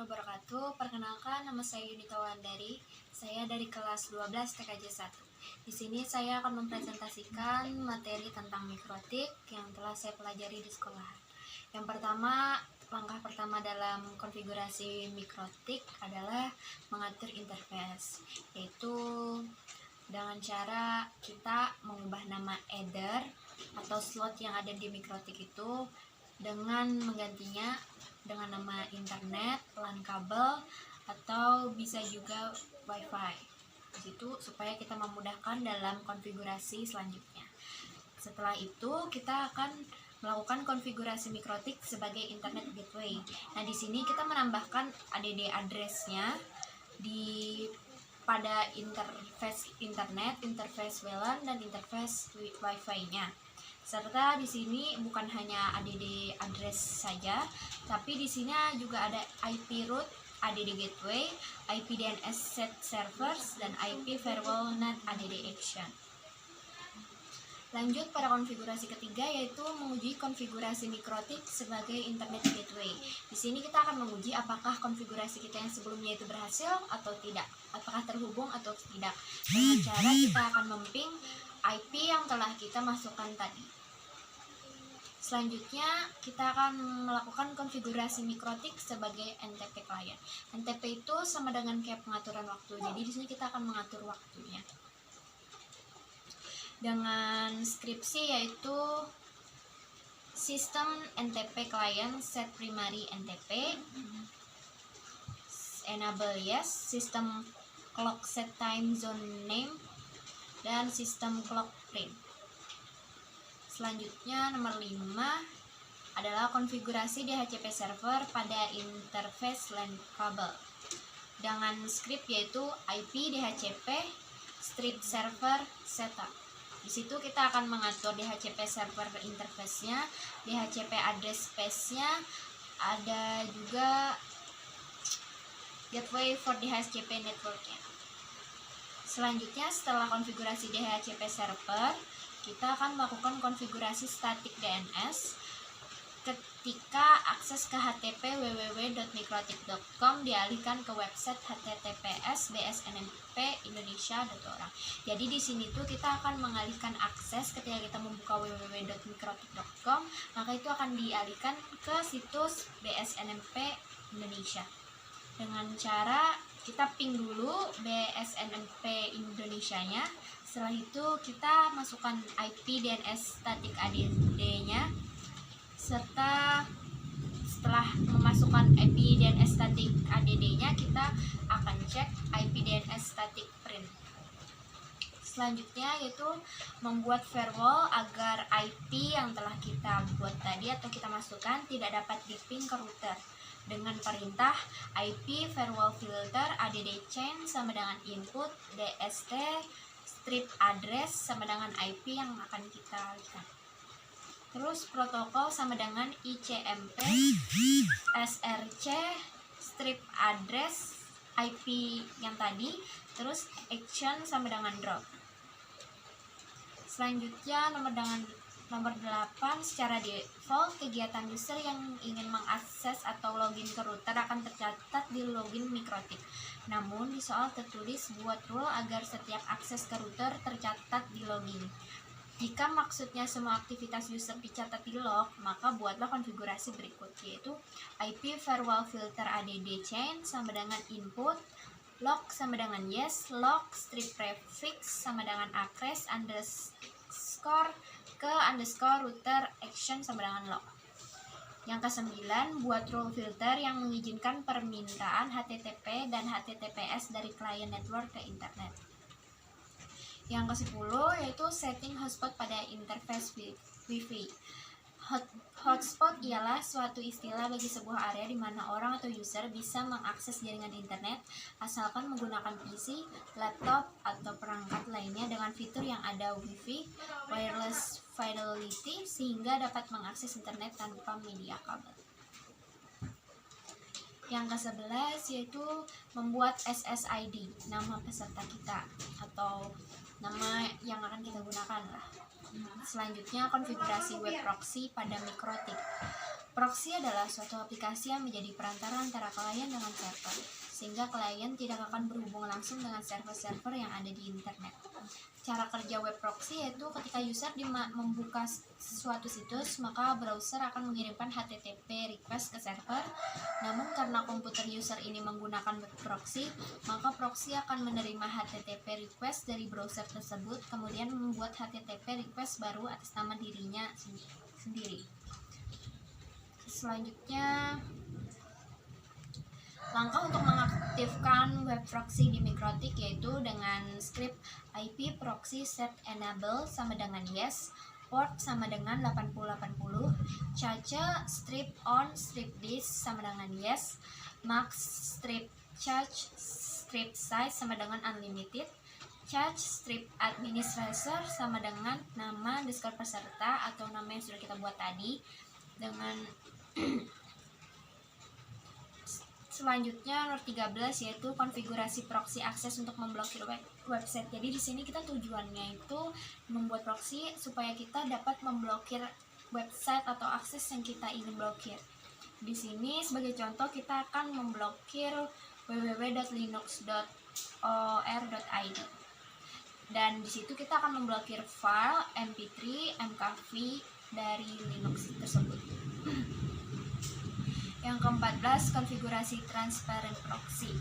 wabarakatuh. Perkenalkan, nama saya Yunita Wandari. Saya dari kelas 12 TKJ 1. Di sini saya akan mempresentasikan materi tentang mikrotik yang telah saya pelajari di sekolah. Yang pertama, langkah pertama dalam konfigurasi mikrotik adalah mengatur interface, yaitu dengan cara kita mengubah nama header atau slot yang ada di mikrotik itu dengan menggantinya dengan nama internet, LAN kabel, atau bisa juga WiFi. Di situ supaya kita memudahkan dalam konfigurasi selanjutnya. Setelah itu kita akan melakukan konfigurasi mikrotik sebagai internet gateway. Nah, di sini kita menambahkan ADD address-nya pada interface internet, interface WLAN, dan interface WiFi-nya. Serta di sini bukan hanya ADD address saja, tapi di sini juga ada IP root, ADD gateway, IP DNS set servers, dan IP firewall NAT ADD action. Lanjut pada konfigurasi ketiga, yaitu menguji konfigurasi mikrotik sebagai internet gateway. Di sini kita akan menguji apakah konfigurasi kita yang sebelumnya itu berhasil atau tidak, apakah terhubung atau tidak. Dengan cara kita akan memping IP yang telah kita masukkan tadi. Selanjutnya kita akan melakukan konfigurasi mikrotik sebagai NTP client. NTP itu sama dengan kayak pengaturan waktu. Jadi di sini kita akan mengatur waktunya dengan skripsi, yaitu sistem NTP client set primary NTP, enable yes, sistem clock set time zone name, dan sistem clock print. Selanjutnya nomor 5 adalah konfigurasi DHCP server pada interface LAN kabel dengan script yaitu IP DHCP strip server setup. Di situ kita akan mengatur DHCP server interface-nya, DHCP address space-nya, ada juga gateway for DHCP network-nya. Selanjutnya setelah konfigurasi DHCP server, kita akan melakukan konfigurasi static DNS ketika akses ke HTTP www.mikrotik.com dialihkan ke website https bsnmp.indonesia.org. Jadi di sini tuh kita akan mengalihkan akses ketika kita membuka www.mikrotik.com, maka itu akan dialihkan ke situs BSNMP Indonesia. Dengan cara kita ping dulu BSNMP Indonesia-nya. Setelah itu kita masukkan IP DNS static ADD-nya, serta setelah memasukkan IP DNS static ADD-nya kita akan cek IP DNS static print. Selanjutnya yaitu membuat firewall agar IP yang telah kita buat tadi atau kita masukkan tidak dapat di-ping ke router dengan perintah IP firewall filter add chain sama dengan input dst strip address sama dengan IP yang akan kita alihkan. Terus protokol sama dengan ICMP SRC strip address IP yang tadi, terus action sama dengan drop. Selanjutnya nomor 8, secara default kegiatan user yang ingin mengakses atau login ke router akan tercatat di login mikrotik. Namun di soal tertulis buat rule agar setiap akses ke router tercatat di login. Jika maksudnya semua aktivitas user dicatat di log, maka buatlah konfigurasi berikut, yaitu IP firewall filter add chain sama dengan input, log sama dengan yes, log strip prefix sama dengan acress underscore ke underscore router action sama dengan log. Yang ke-9, buat rule filter yang mengizinkan permintaan HTTP dan HTTPS dari client network ke internet. Yang ke-10 yaitu setting hotspot pada interface Wi-Fi. Hotspot ialah suatu istilah bagi sebuah area di mana orang atau user bisa mengakses jaringan internet asalkan menggunakan PC, laptop, atau perangkat lainnya dengan fitur yang ada Wi-Fi, wireless fidelity, sehingga dapat mengakses internet tanpa media kabel. Yang ke-11 yaitu membuat SSID, nama peserta kita atau nama yang akan kita gunakan lah. Selanjutnya konfigurasi web proxy pada mikrotik. Proxy adalah suatu aplikasi yang menjadi perantara antara klien dengan server, sehingga klien tidak akan berhubungan langsung dengan server-server yang ada di internet. Cara kerja web proxy yaitu ketika user membuka suatu situs, maka browser akan mengirimkan HTTP request ke server. Namun karena komputer user ini menggunakan web proxy, maka proxy akan menerima HTTP request dari browser tersebut, kemudian membuat HTTP request baru atas nama dirinya sendiri. Selanjutnya, langkah untuk mengaktifkan web proxy di Mikrotik yaitu dengan script IP proxy set enable sama dengan yes, port sama dengan 8080, cache strip on strip disk sama dengan yes, max strip charge strip size sama dengan unlimited, charge strip administrator sama dengan nama Discord peserta atau nama yang sudah kita buat tadi. Dengan selanjutnya nomor 13 yaitu konfigurasi proxy akses untuk memblokir website. Jadi di sini kita tujuannya itu membuat proxy supaya kita dapat memblokir website atau akses yang kita ingin blokir. Di sini sebagai contoh kita akan memblokir www.linux.or.id. Dan di situ kita akan memblokir file MP3, MKV dari Linux tersebut. Yang ke-14, konfigurasi transparent proxy.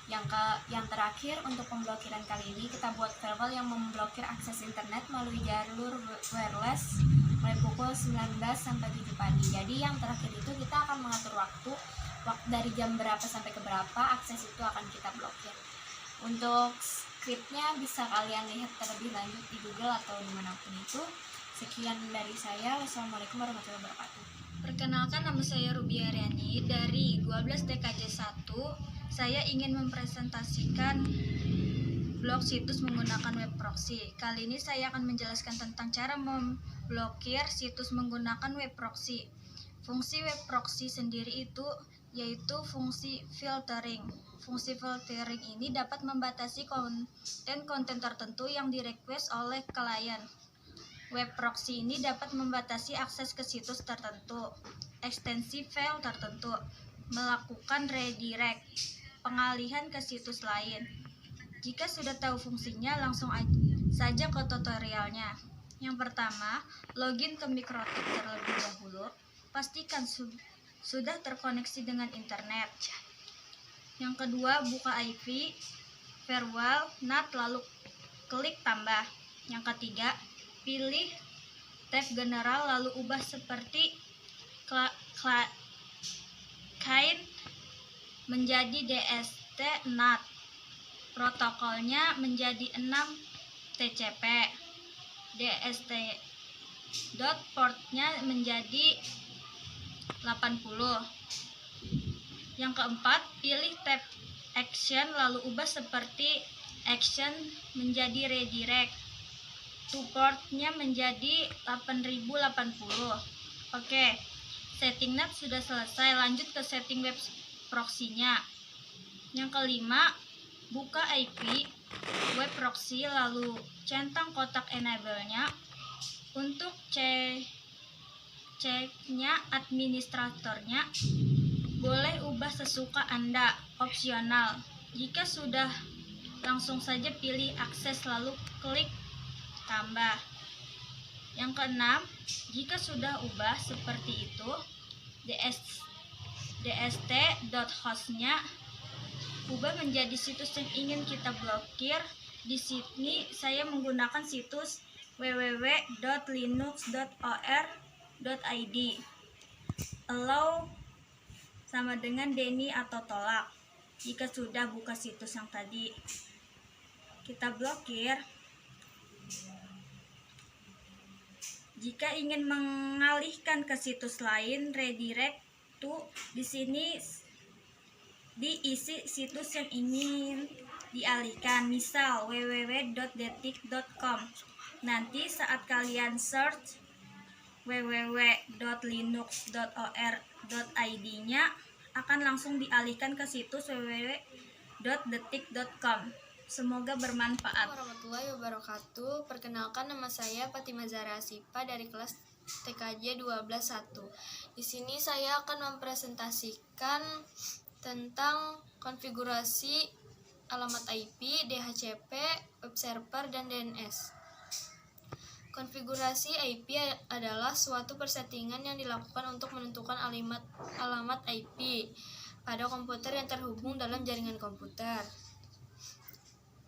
Yang terakhir, untuk pemblokiran kali ini kita buat firewall yang memblokir akses internet melalui jalur wireless mulai pukul 19 sampai 7 pagi. Jadi yang terakhir itu kita akan mengatur waktu dari jam berapa sampai ke berapa akses itu akan kita blokir. Untuk scriptnya bisa kalian lihat terlebih lanjut di Google atau dimanapun itu. Sekian dari saya. Wassalamualaikum warahmatullahi wabarakatuh. Perkenalkan, nama saya Ruby Aryani dari 12 DKJ 1. Saya ingin mempresentasikan blok situs menggunakan web proxy. Kali ini saya akan menjelaskan tentang cara memblokir situs menggunakan web proxy. Fungsi web proxy sendiri itu yaitu fungsi filtering. Fungsi filtering ini dapat membatasi konten-konten tertentu yang direquest oleh klien. Web proxy ini dapat membatasi akses ke situs tertentu, ekstensi file tertentu, melakukan redirect, pengalihan ke situs lain. Jika sudah tahu fungsinya, langsung saja ke tutorialnya. Yang pertama, login ke Mikrotik terlebih dahulu. Pastikan sudah terkoneksi dengan internet. Yang kedua, buka IP, firewall, NAT, lalu klik tambah. Yang ketiga, pilih tab general lalu ubah seperti client menjadi DST NAT, protokolnya menjadi 6 TCP, DST portnya menjadi 80. Yang keempat, pilih tab action lalu ubah seperti action menjadi redirect, portnya menjadi 8080. Oke, setting NAT sudah selesai. Lanjut ke setting web proxy-nya. Yang kelima, buka IP web proxy lalu centang kotak enable-nya. Untuk ceknya administratornya boleh ubah sesuka Anda, opsional. Jika sudah, langsung saja pilih akses lalu klik tambah. Yang keenam, jika sudah ubah seperti itu, dst.hostnya ubah menjadi situs yang ingin kita blokir. Di sini saya menggunakan situs www.linux.or.id. Allow sama dengan Deni atau tolak. Jika sudah buka situs yang tadi kita blokir. Jika ingin mengalihkan ke situs lain, redirect to, di sini diisi situs yang ingin dialihkan, misal www.detik.com. Nanti saat kalian search www.linux.or.id-nya akan langsung dialihkan ke situs www.detik.com. Semoga bermanfaat. Warahmatullahi wabarakatuh. Perkenalkan, nama saya Fatimah Zahra Asifa dari kelas TKJ 12.1. Di sini saya akan mempresentasikan tentang konfigurasi alamat IP, DHCP, web server, dan DNS. Konfigurasi IP adalah suatu persettingan yang dilakukan untuk menentukan alamat IP pada komputer yang terhubung dalam jaringan komputer.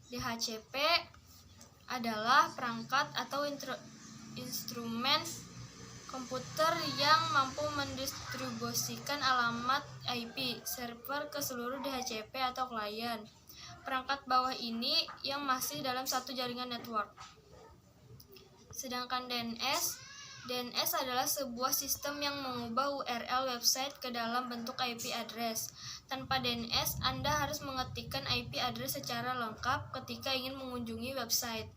DHCP adalah perangkat atau instrumen komputer yang mampu mendistribusikan alamat IP server ke seluruh DHCP atau klien. Perangkat bawah ini yang masih dalam satu jaringan network. Sedangkan DNS adalah sebuah sistem yang mengubah URL website ke dalam bentuk IP address. Tanpa DNS, Anda harus mengetikkan IP address secara lengkap ketika ingin mengunjungi website.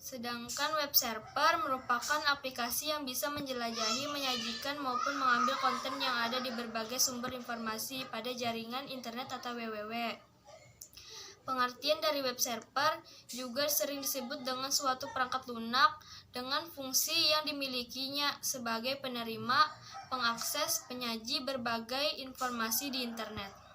Sedangkan web server merupakan aplikasi yang bisa menjelajahi, menyajikan, maupun mengambil konten yang ada di berbagai sumber informasi pada jaringan internet atau www. Pengertian dari web server juga sering disebut dengan suatu perangkat lunak dengan fungsi yang dimilikinya sebagai penerima, pengakses, penyaji berbagai informasi di internet.